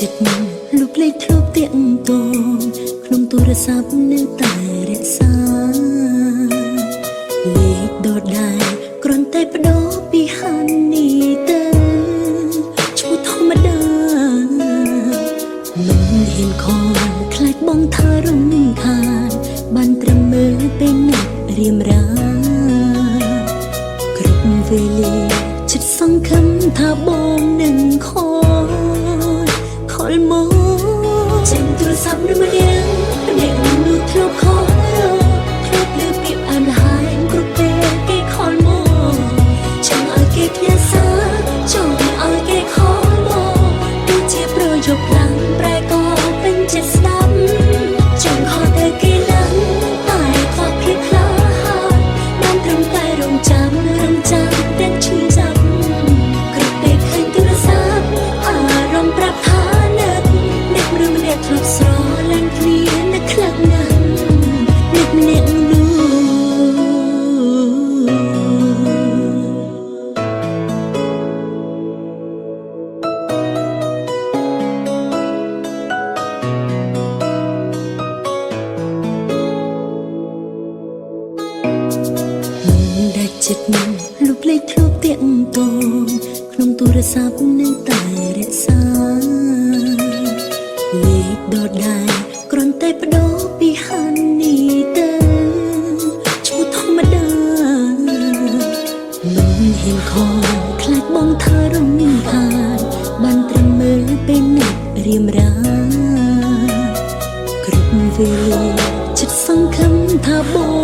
ចិត្តលុបលេខធ្លាប់ទៀងតងក្នុងទូរស័ព្ទនៅតែរក្សាលេខដដែលគ្រាន់តែបដូរពីហានីទៅឈ្មោះធម្មតាមិនហ៊ានខលខ្លាចបងថារំខានបានត្រឹមមើលពេលណាត់រៀមរាគ្រប់វេលាចិត្តសង្ឃឹមថាបងនឹងខលមកចេញទូរស័ព្ទនៅម្នាក់នោះធ្លាប់ខលធ្លាប់លើពីអមហើយគ្រប់ពេលគេខលមកចង់ឲ្យគេផ្ញើសារចង់ឲ្យគេខលមកដូចជាប្រយោគខ្លាំងប្រែក៏ពេញចិត្តស្ដាប់ចង់ខលតែគេឡើងតែខ្វះភាពក្លាហានបានត្រឹមតែរងចាំតែឈឺចាប់គ្រប់ពេលឃើញទូរស័ព្ទអារម្មណ៍ប្រាប់ថាធ្លាប់ស្រឡាញ់គ្នានឹកខ្លាំងណាស់នឹកម្នាក់នោះដាច់ចិត្តលុបលេខធ្លាប់ទៀងតងក្នុងទូរស័ព្ទនៅតែរក្សាលេខដដែលគ្រាន់តែបដូរពីហានីទៅឈ្មោះធម្មតាមិនហ៊ានខលខ្លាចបងថារំខានបានត្រឹមមើលពេលណាត់រៀមរាគ្រប់វេលាចិត្តសង្ឃឹមថាបង